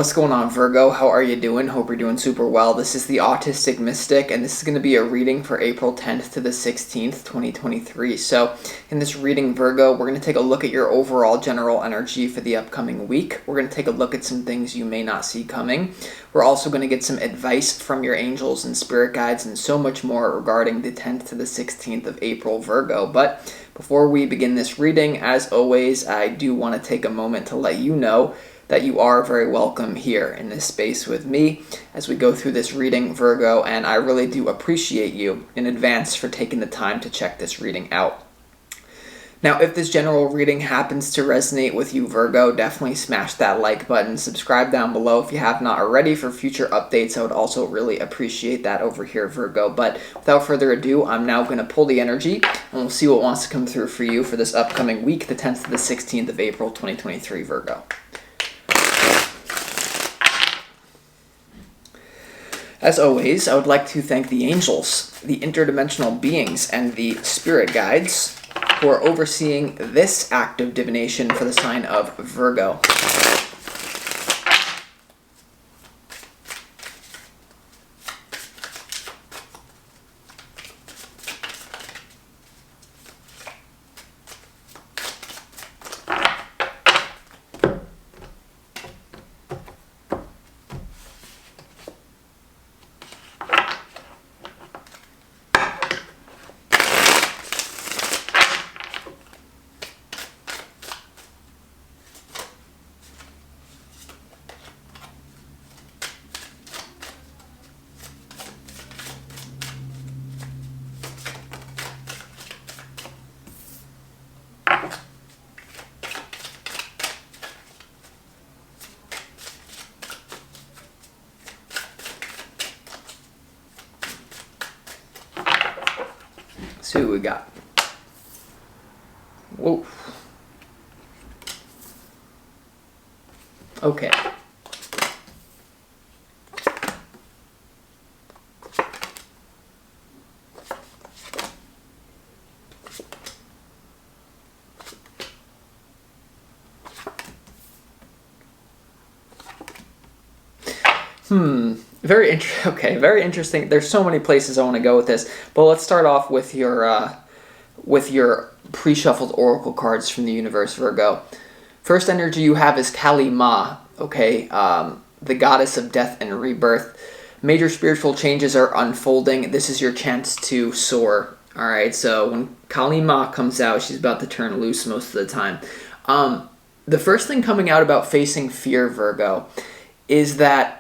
What's going on, Virgo? How are you doing? Hope you're doing super well. This is the Autistic Mystic, and this is going to be a reading for April 10th to the 16th, 2023. So, in this reading, Virgo, we're going to take a look at your overall general energy for the upcoming week. We're going to take a look at some things you may not see coming. We're also going to get some advice from your angels and spirit guides and so much more regarding the 10th to the 16th of April, Virgo. But before we begin this reading, as always, I do want to take a moment to let you know that you are very welcome here in this space with me as we go through this reading, Virgo, and I really do appreciate you in advance for taking the time to check this reading out. Now, if this general reading happens to resonate with you, Virgo, definitely smash that like button, subscribe down below if you have not already for future updates. I would also really appreciate that over here, Virgo. But without further ado, I'm now going to pull the energy, and we'll see what wants to come through for you for this upcoming week, the 10th to the 16th of April, 2023, Virgo. As always, I would like to thank the angels, the interdimensional beings, and the spirit guides who are overseeing this act of divination for the sign of Virgo. See what we got. Whoa. Okay. Very interesting. There's so many places I want to go with this, but let's start off with your pre-shuffled oracle cards from the universe, Virgo. First energy you have is Kali Ma, okay, the goddess of death and rebirth. Major spiritual changes are unfolding. This is your chance to soar. All right, so when Kali Ma comes out, she's about to turn loose most of the time. The first thing coming out about facing fear, Virgo, is that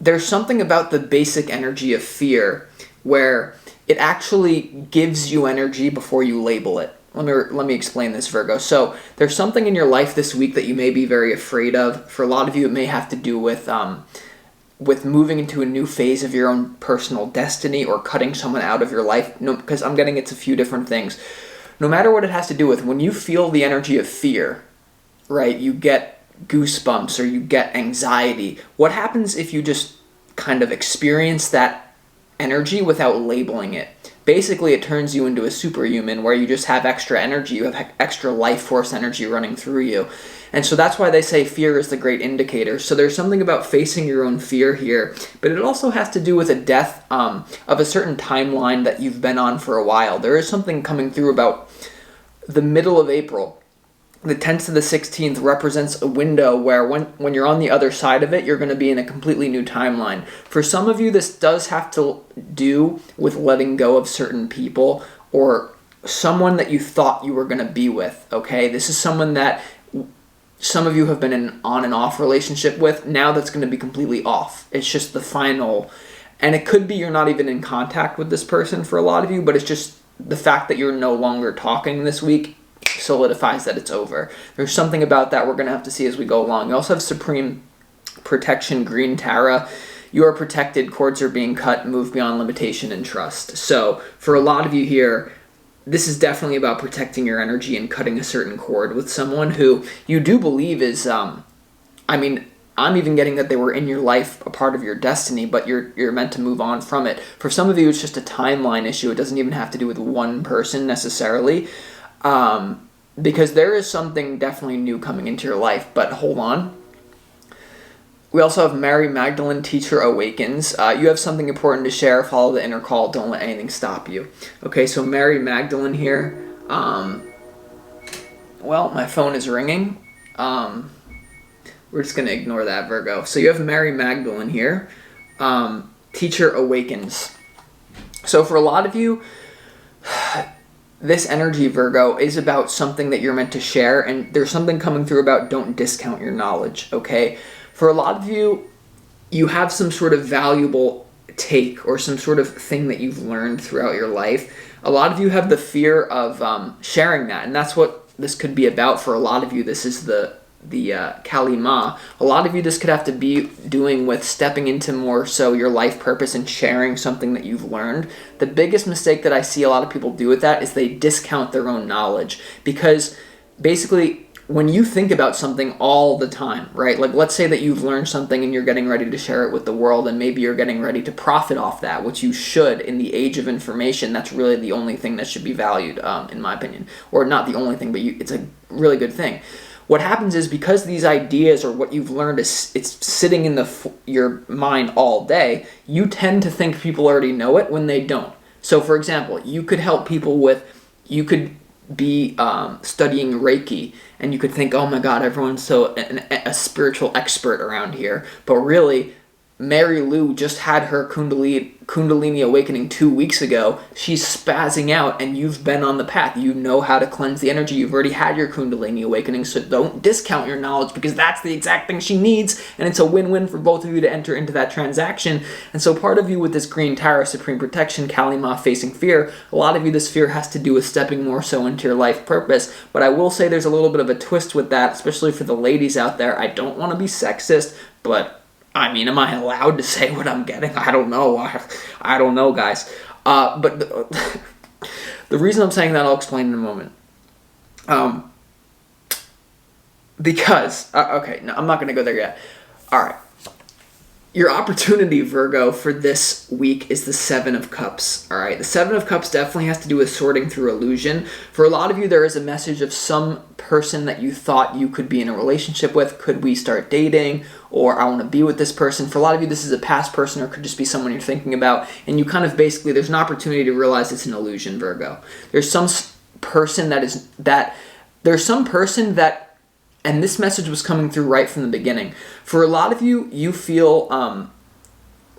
there's something about the basic energy of fear where it actually gives you energy before you label it. Let me explain this, Virgo. So there's something in your life this week that you may be very afraid of. For a lot of you, it may have to do with moving into a new phase of your own personal destiny or cutting someone out of your life. No, because I'm getting it's a few different things. No matter what it has to do with, when you feel the energy of fear, right, you get goosebumps or you get anxiety. What happens if you just kind of experience that energy without labeling it? Basically, it turns you into a superhuman where you just have extra energy, you have extra life force energy running through you. And so that's why they say fear is the great indicator. So there's something about facing your own fear here, but it also has to do with a death of a certain timeline that you've been on for a while. There is something coming through about the middle of April. The 10th to the 16th represents a window where when you're on the other side of it, you're going to be in a completely new timeline. For some of you, this does have to do with letting go of certain people or someone that you thought you were going to be with, okay? This is someone that some of you have been in an on and off relationship with. Now that's going to be completely off. It's just the final. And it could be you're not even in contact with this person for a lot of you, but it's just the fact that you're no longer talking this week solidifies that it's over. There's something about that we're going to have to see as we go along. You also have Supreme Protection Green Tara. You are protected, cords are being cut, move beyond limitation and trust. So for a lot of you here, this is definitely about protecting your energy and cutting a certain cord with someone who you do believe is, I'm even getting that they were in your life, a part of your destiny, but you're meant to move on from it. For some of you, it's just a timeline issue. It doesn't even have to do with one person necessarily. Because there is something definitely new coming into your life, but hold on. We also have Mary Magdalene, Teacher Awakens. You have something important to share. Follow the inner call. Don't let anything stop you. Okay, so Mary Magdalene here. Well, my phone is ringing. We're just going to ignore that, Virgo. So you have Mary Magdalene here. Teacher Awakens. So for a lot of you, this energy, Virgo, is about something that you're meant to share, and there's something coming through about don't discount your knowledge, okay? For a lot of you, you have some sort of valuable take or some sort of thing that you've learned throughout your life. A lot of you have the fear of sharing that, and that's what this could be about. For a lot of you, this is the Kali Ma. A lot of you, this could have to be doing with stepping into more so your life purpose and sharing something that you've learned. The biggest mistake that I see a lot of people do with that is they discount their own knowledge, because basically when you think about something all the time, right? Like let's say that you've learned something and you're getting ready to share it with the world, and maybe you're getting ready to profit off that, which you should. In the age of information, that's really the only thing that should be valued, in my opinion. Or not the only thing, but it's a really good thing. What happens is, because these ideas or what you've learned it's sitting in your mind all day, you tend to think people already know it when they don't. So for example, you could help people you could be studying Reiki, and you could think, oh my God, everyone's so a spiritual expert around here. But really, Mary Lou just had her Kundalini awakening 2 weeks ago. She's spazzing out, and you've been on the path. You know how to cleanse the energy. You've already had your Kundalini awakening, so don't discount your knowledge, because that's the exact thing she needs, and it's a win-win for both of you to enter into that transaction. And so part of you with this green Tower, Supreme Protection, Kali Ma, facing fear, a lot of you, this fear has to do with stepping more so into your life purpose. But I will say there's a little bit of a twist with that, especially for the ladies out there. I don't want to be sexist, but I mean, am I allowed to say what I'm getting? I don't know. I don't know, guys. But the reason I'm saying that, I'll explain in a moment. Okay, no, I'm not going to go there yet. All right. Your opportunity, Virgo, for this week is the Seven of Cups, all right? The Seven of Cups definitely has to do with sorting through illusion. For a lot of you, there is a message of some person that you thought you could be in a relationship with. Could we start dating? Or I want to be with this person. For a lot of you, this is a past person, or it could just be someone you're thinking about. And you kind of basically, there's an opportunity to realize it's an illusion, Virgo. There's some person there's some person that, and this message was coming through right from the beginning. For a lot of you, you feel,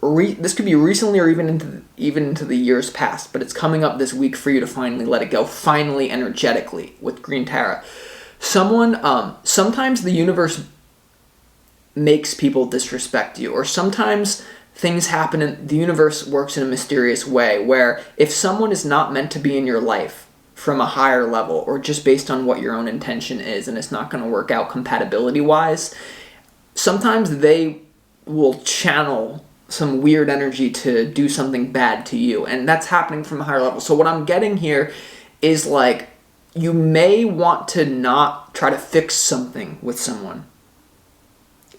this could be recently or even into the years past, but it's coming up this week for you to finally let it go, finally energetically with Green Tara. Sometimes the universe makes people disrespect you, or sometimes things happen and the universe works in a mysterious way where if someone is not meant to be in your life from a higher level, or just based on what your own intention is, and it's not going to work out compatibility-wise, sometimes they will channel some weird energy to do something bad to you, and that's happening from a higher level. So what I'm getting here is, like, you may want to not try to fix something with someone,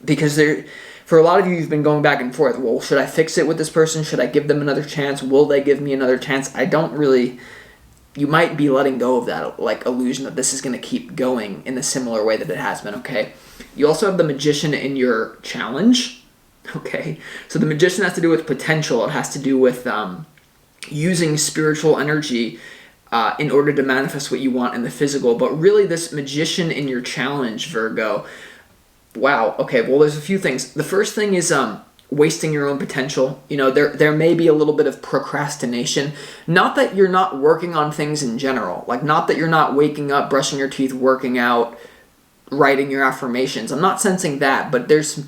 because for a lot of you, you've been going back and forth. Well, should I fix it with this person? Should I give them another chance? Will they give me another chance? You might be letting go of that, like, illusion that this is going to keep going in a similar way that it has been, okay? You also have the Magician in your challenge, okay? So the Magician has to do with potential. It has to do with using spiritual energy in order to manifest what you want in the physical. But really, this Magician in your challenge, Virgo, wow, okay, well, there's a few things. The first thing is wasting your own potential. You know, there may be a little bit of procrastination. Not that you're not working on things in general. Like, not that you're not waking up, brushing your teeth, working out, writing your affirmations. I'm not sensing that, but there's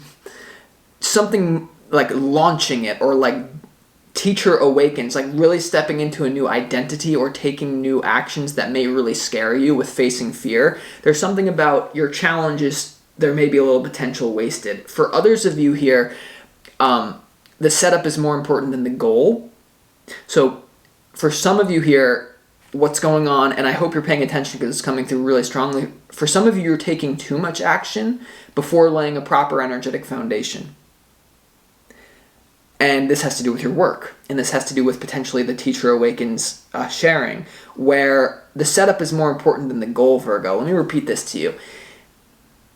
something like launching it, or like Teacher Awakens, like really stepping into a new identity or taking new actions that may really scare you with facing fear. There's something about your challenges, there may be a little potential wasted. For others of you here, the setup is more important than the goal. So for some of you here, what's going on, and I hope you're paying attention because it's coming through really strongly. For some of you, you're taking too much action before laying a proper energetic foundation. And this has to do with your work. And this has to do with potentially the Teacher Awakens sharing, where the setup is more important than the goal, Virgo. Let me repeat this to you.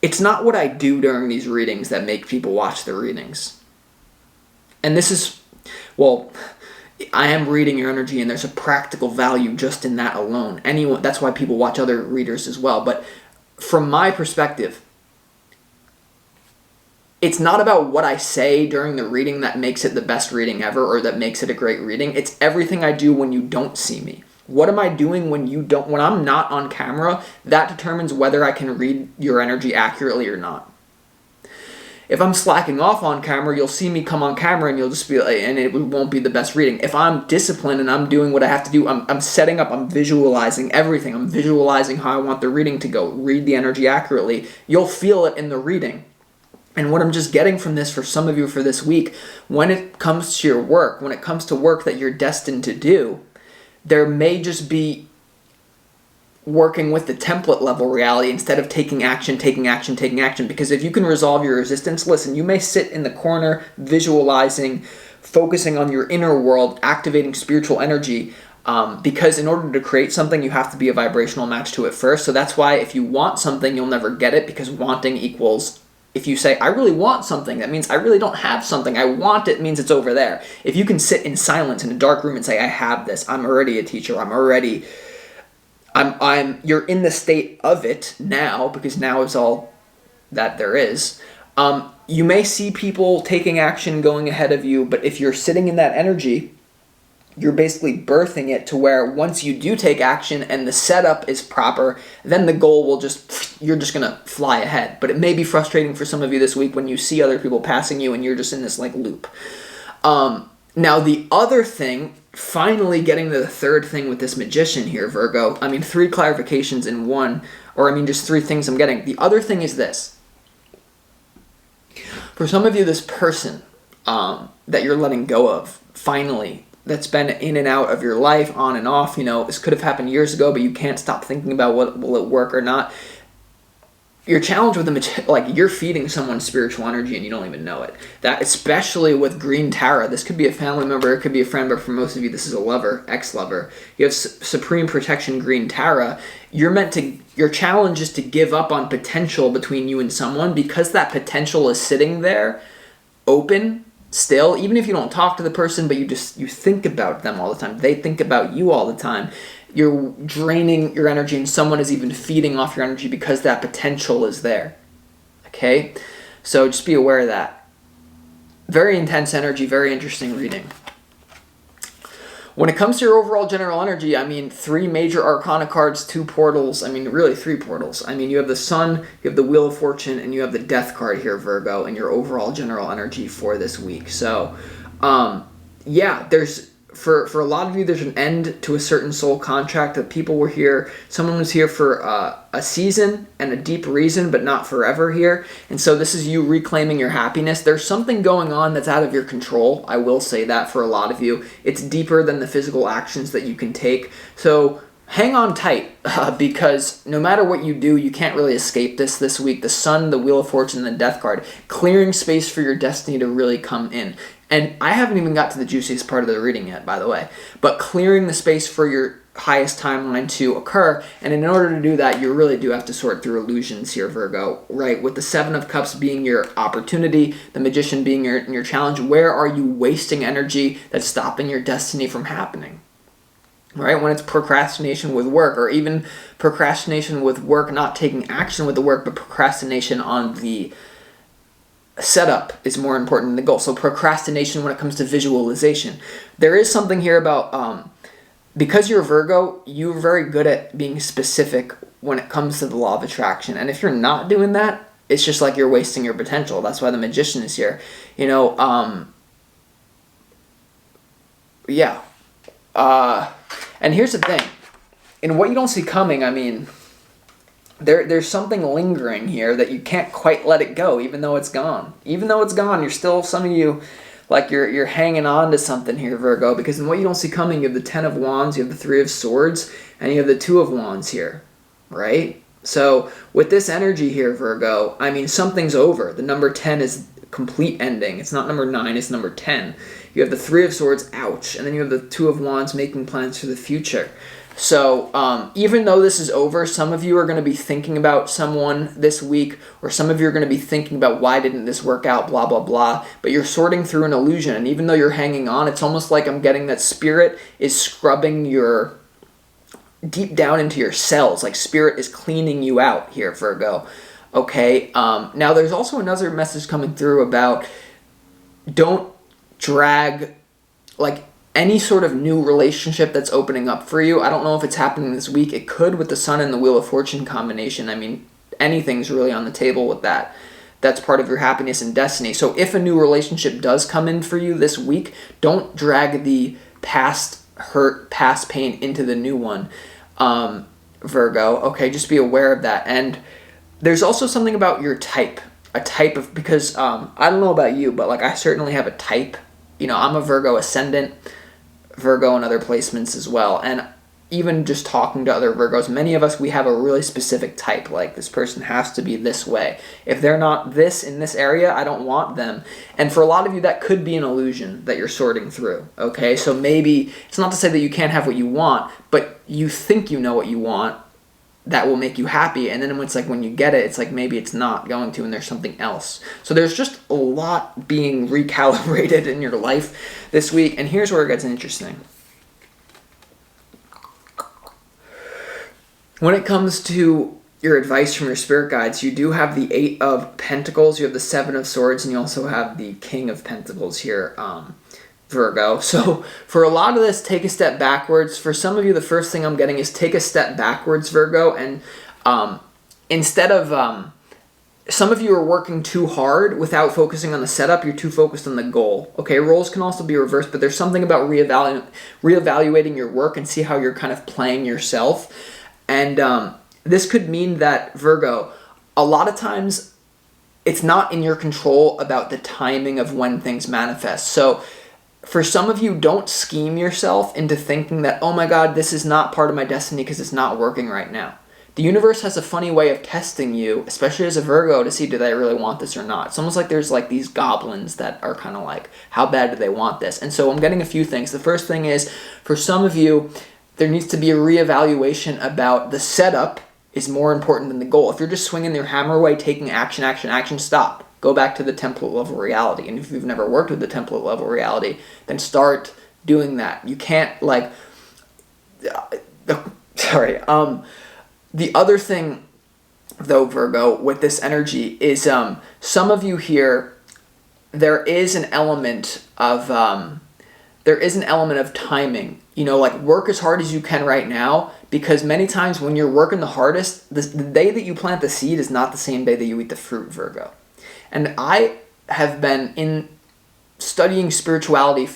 it's not what I do during these readings that make people watch the readings. And this is, well, I am reading your energy, and there's a practical value just in that alone. That's why people watch other readers as well. But from my perspective, it's not about what I say during the reading that makes it the best reading ever or that makes it a great reading. It's everything I do when you don't see me. What am I doing when I'm not on camera? That determines whether I can read your energy accurately or not. If I'm slacking off on camera, you'll see me come on camera and you'll just be like, and it won't be the best reading. If I'm disciplined and I'm doing what I have to do, I'm setting up, I'm visualizing everything. I'm visualizing how I want the reading to go, read the energy accurately. You'll feel it in the reading. And what I'm just getting from this for some of you for this week, when it comes to your work, when it comes to work that you're destined to do, there may just be working with the template level reality instead of taking action. Because if you can resolve your resistance, listen, you may sit in the corner visualizing, focusing on your inner world, activating spiritual energy, because in order to create something, you have to be a vibrational match to it first. So that's why if you want something, you'll never get it, because wanting equals, if you say, I really want something, that means I really don't have something. I want it means it's over there. If you can sit in silence in a dark room and say, I have this, I'm already a teacher, you're in the state of it now, because now is all that there is. You may see people taking action, going ahead of you, but if you're sitting in that energy, you're basically birthing it to where once you do take action and the setup is proper, then the goal will you're just going to fly ahead. But it may be frustrating for some of you this week when you see other people passing you and you're just in this loop. Now the other thing, finally getting to the third thing with this magician here, Virgo, 3 clarifications in one, just 3 things I'm getting. The other thing is this. For some of you, this person that you're letting go of, finally, that's been in and out of your life, on and off, this could have happened years ago, but you can't stop thinking about will it work or not. Your challenge with them, you're feeding someone spiritual energy and you don't even know it. That, especially with Green Tara, this could be a family member, it could be a friend, but for most of you, this is a lover, ex-lover. You have Supreme Protection Green Tara. Your challenge is to give up on potential between you and someone, because that potential is sitting there, open, still, even if you don't talk to the person, but you think about them all the time. They think about you all the time. You're draining your energy, and someone is even feeding off your energy because that potential is there. Okay? So just be aware of that. Very intense energy, very interesting reading. When it comes to your overall general energy, 3 major arcana cards, 2 portals, really 3 portals. You have the Sun, you have the Wheel of Fortune, and you have the Death card here, Virgo, and your overall general energy for this week. So, there's, for a lot of you, there's an end to a certain soul contract that people were here. Someone was here for a season and a deep reason, but not forever here. And so this is you reclaiming your happiness. There's something going on that's out of your control. I will say that for a lot of you. It's deeper than the physical actions that you can take. So hang on tight, because no matter what you do, you can't really escape this week. The Sun, the Wheel of Fortune, and the Death card. Clearing space for your destiny to really come in. And I haven't even got to the juiciest part of the reading yet, by the way. But clearing the space for your highest timeline to occur. And in order to do that, you really do have to sort through illusions here, Virgo, right? With the 7 of Cups being your opportunity, the Magician being your challenge. Where are you wasting energy that's stopping your destiny from happening? Right? When it's procrastination with work, or even procrastination with work, not taking action with the work, but procrastination on the setup is more important than the goal. So procrastination when it comes to visualization. There is something here about, because you're Virgo, you're very good at being specific when it comes to the law of attraction. And if you're not doing that, it's just like you're wasting your potential. That's why the Magician is here. And here's the thing. In what you don't see coming, there's something lingering here that you can't quite let it go, even though it's gone. Even though it's gone, you're still, some of you, you're hanging on to something here, Virgo, because in what you don't see coming, you have the 10 of Wands, you have the 3 of Swords, and you have the 2 of Wands here, right? So with this energy here, Virgo, something's over. The number 10 is complete ending. It's not number 9, it's number 10. You have the 3 of Swords, ouch, and then you have the 2 of Wands, making plans for the future. So even though this is over, some of you are going to be thinking about someone this week, or some of you are going to be thinking about why didn't this work out, blah, blah, blah. But you're sorting through an illusion. And even though you're hanging on, it's almost like I'm getting that spirit is scrubbing your deep down into your cells. Like spirit is cleaning you out here, Virgo. Okay. Now there's also another message coming through about don't drag like any sort of new relationship that's opening up for you. I don't know if it's happening this week. It could with the Sun and the Wheel of Fortune combination. I mean, anything's really on the table with that. That's part of your happiness and destiny. So if a new relationship does come in for you this week, don't drag the past hurt, past pain into the new one, Virgo. Okay, just be aware of that. And there's also something about your type. A type of, because I don't know about you, but like I certainly have a type. You know, I'm a Virgo ascendant, Virgo in other placements as well. And even just talking to other Virgos, many of us, we have a really specific type. Like, this person has to be this way. If they're not this in this area, I don't want them. And for a lot of you, that could be an illusion that you're sorting through. Okay, so maybe it's not to say that you can't have what you want, but you think you know what you want that will make you happy, and then it's like when you get it, it's like maybe it's not going to, and there's something else. So there's just a lot being recalibrated in your life this week, and here's where it gets interesting. When it comes to your advice from your spirit guides, you do have the 8 of Pentacles, you have the 7 of Swords, and you also have the King of Pentacles here, Virgo. So for a lot of this, take a step backwards. For some of you, the first thing I'm getting is take a step backwards, Virgo, and instead of some of you are working too hard without focusing on the setup, you're too focused on the goal. Okay, roles can also be reversed, but there's something about reevaluating your work and see how you're kind of playing yourself. And this could mean that, Virgo, a lot of times it's not in your control about the timing of when things manifest. So for some of you, don't scheme yourself into thinking that, oh my God, this is not part of my destiny because it's not working right now. The universe has a funny way of testing you, especially as a Virgo, to see do they really want this or not. It's almost like there's like these goblins that are kind of like, how bad do they want this? And so I'm getting a few things. The first thing is, for some of you, there needs to be a reevaluation about the setup is more important than the goal. If you're just swinging your hammer away, taking action, action, action, stop. Go back to the template level reality. And if you've never worked with the template level reality, then start doing that. You can't like, sorry. The other thing though, Virgo, with this energy is some of you here, there is an element of timing. You know, like work as hard as you can right now, because many times when you're working the hardest, the day that you plant the seed is not the same day that you eat the fruit, Virgo. And I have been studying spirituality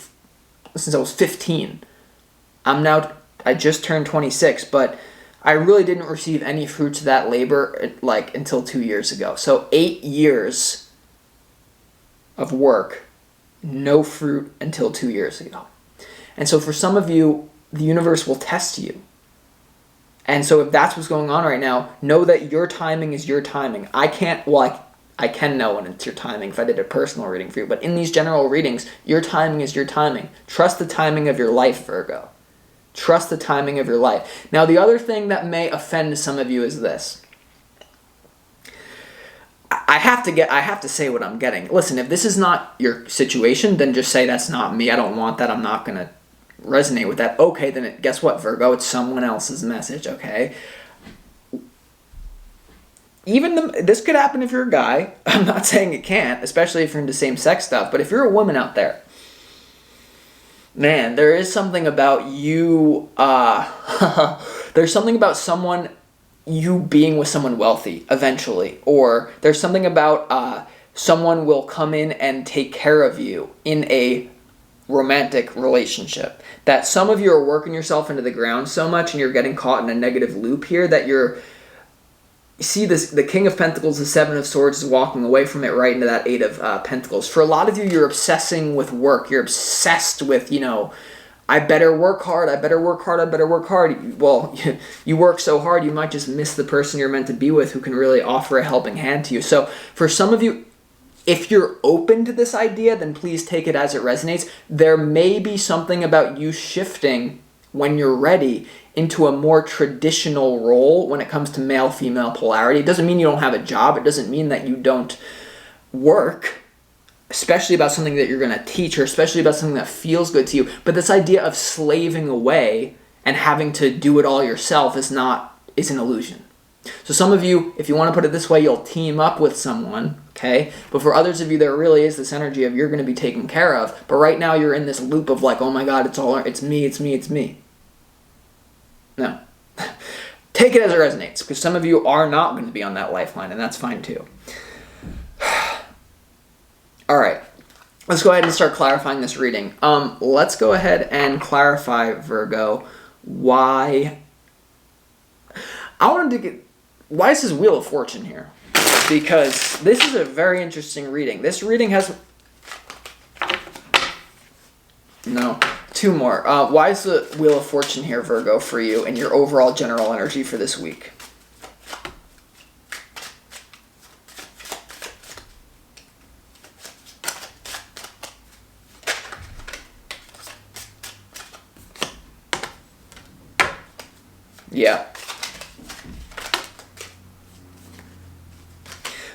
since I was 15. I just turned 26, but I really didn't receive any fruits of that labor like until 2 years ago. So 8 years of work, no fruit until 2 years ago. And so for some of you, the universe will test you. And so if that's what's going on right now, know that your timing is your timing. I can know when it's your timing if I did a personal reading for you, but in these general readings, your timing is your timing. Trust the timing of your life, Virgo. Trust the timing of your life. Now, the other thing that may offend some of you is this. I have to say what I'm getting. Listen, if this is not your situation, then just say that's not me. I don't want that. I'm not going to resonate with that. Okay, then guess what, Virgo? It's someone else's message, okay? This could happen if you're a guy. I'm not saying it can't, especially if you're into same-sex stuff. But if you're a woman out there, man, there is something about you. There's something about you being with someone wealthy eventually, or there's something about someone will come in and take care of you in a romantic relationship. That some of you are working yourself into the ground so much, and you're getting caught in a negative loop here that you're. See this, the King of Pentacles, the 7 of Swords is walking away from it right into that 8 of Pentacles. For a lot of you, you're obsessing with work. You're obsessed with, I better work hard, I better work hard, I better work hard. Well, you work so hard, you might just miss the person you're meant to be with who can really offer a helping hand to you. So for some of you, if you're open to this idea, then please take it as it resonates. There may be something about you shifting when you're ready, into a more traditional role when it comes to male-female polarity. It doesn't mean you don't have a job. It doesn't mean that you don't work, especially about something that you're going to teach, or especially about something that feels good to you. But this idea of slaving away and having to do it all yourself is an illusion. So some of you, if you want to put it this way, you'll team up with someone, okay? But for others of you, there really is this energy of you're going to be taken care of. But right now you're in this loop of like, oh my God, it's me. No. Take it as it resonates, because some of you are not going to be on that lifeline, and that's fine too. All right. Let's go ahead and start clarifying this reading. Let's go ahead and clarify, Virgo, why is this Wheel of Fortune here? Because this is a very interesting reading. This reading has... No, two more. Why is the Wheel of Fortune here, Virgo, for you and your overall general energy for this week? Yeah.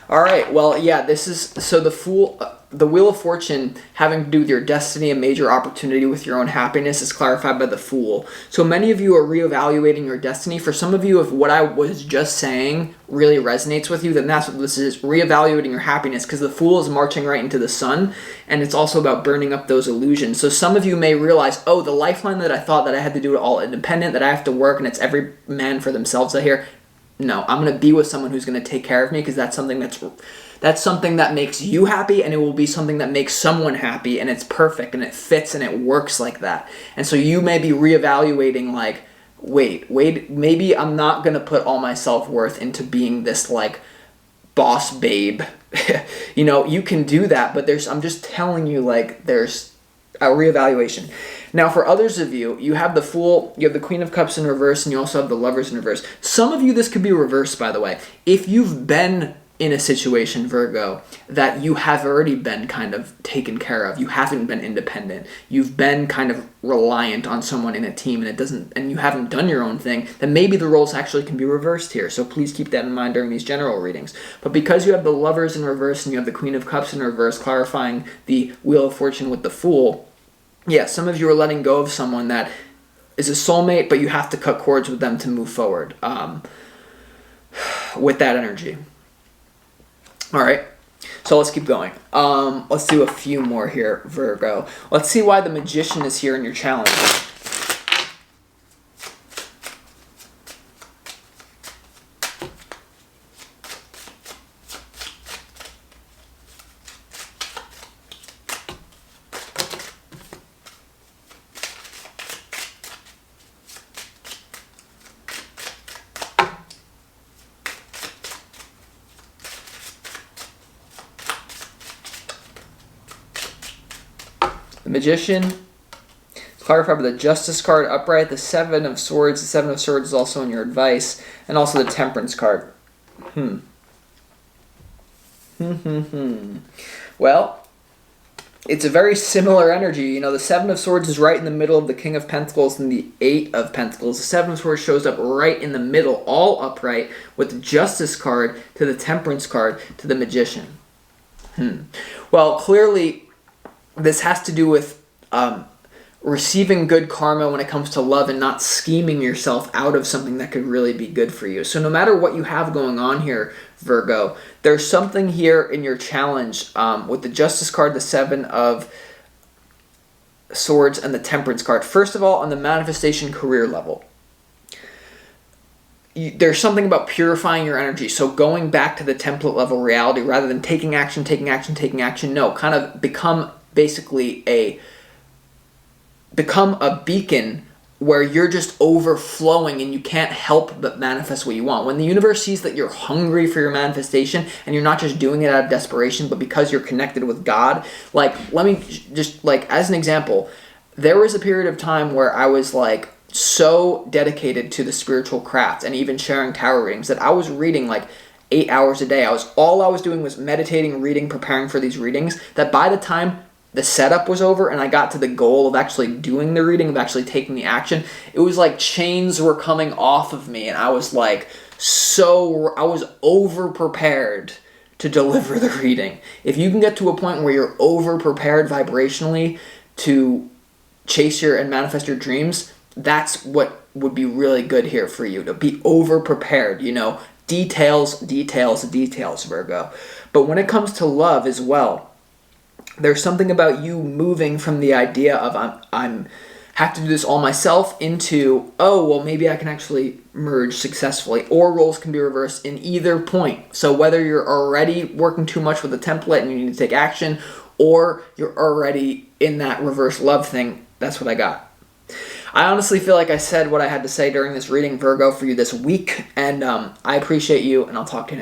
All right. Well, yeah, this is so the Wheel of Fortune having to do with your destiny, a major opportunity with your own happiness, is clarified by the Fool. So many of you are reevaluating your destiny. For some of you, if what I was just saying really resonates with you, then that's what this is, reevaluating your happiness, because the Fool is marching right into the sun, and it's also about burning up those illusions. So some of you may realize, oh, the lifeline that I thought that I had to do it all independent, that I have to work, and it's every man for themselves out here. No, I'm going to be with someone who's going to take care of me, because that's something that makes you happy, and it will be something that makes someone happy, and it's perfect, and it fits, and it works like that. And so you may be reevaluating, like, wait, maybe I'm not going to put all my self-worth into being this, like, boss babe. You know, you can do that, but I'm just telling you, like, there's a reevaluation. Now, for others of you, you have the Fool, you have the Queen of Cups in reverse, and you also have the Lovers in reverse. Some of you, this could be reversed, by the way. If you've been in a situation, Virgo, that you have already been kind of taken care of, you haven't been independent, you've been kind of reliant on someone in a team, and you haven't done your own thing, then maybe the roles actually can be reversed here. So please keep that in mind during these general readings. But because you have the Lovers in reverse and you have the Queen of Cups in reverse, clarifying the Wheel of Fortune with the Fool, yeah, some of you are letting go of someone that is a soulmate, but you have to cut cords with them to move forward with that energy. All right, so let's keep going. Let's do a few more here, Virgo. Let's see why the Magician is here in your challenge. The Magician, clarified by the Justice card upright, the Seven of Swords. The Seven of Swords is also in your advice, and also the Temperance card. Well, it's a very similar energy. You know, the Seven of Swords is right in the middle of the King of Pentacles and the Eight of Pentacles. The Seven of Swords shows up right in the middle, all upright, with the Justice card to the Temperance card to the Magician. Well, clearly, this has to do with receiving good karma when it comes to love and not scheming yourself out of something that could really be good for you. So no matter what you have going on here, Virgo, there's something here in your challenge with the Justice card, the Seven of Swords, and the Temperance card. First of all, on the manifestation career level, there's something about purifying your energy. So going back to the template level reality rather than taking action. No, kind of become a beacon where you're just overflowing and you can't help but manifest what you want. When the universe sees that you're hungry for your manifestation and you're not just doing it out of desperation, but because you're connected with God, like, let me just, like, as an example, there was a period of time where I was, like, so dedicated to the spiritual craft and even sharing tarot readings that I was reading, like, 8 hours a day. All I was doing was meditating, reading, preparing for these readings, that by the time the setup was over and I got to the goal of actually doing the reading, of actually taking the action, it was like chains were coming off of me, and I was like I was over prepared to deliver the reading. If you can get to a point where you're over prepared vibrationally to chase your and manifest your dreams, that's what would be really good here for you, to be over prepared, details, Virgo. But when it comes to love as well, there's something about you moving from the idea of I'm have to do this all myself into, oh, well, maybe I can actually merge successfully, or roles can be reversed in either point. So whether you're already working too much with a template and you need to take action, or you're already in that reverse love thing, that's what I got. I honestly feel like I said what I had to say during this reading, Virgo, for you this week, and I appreciate you, and I'll talk to you next.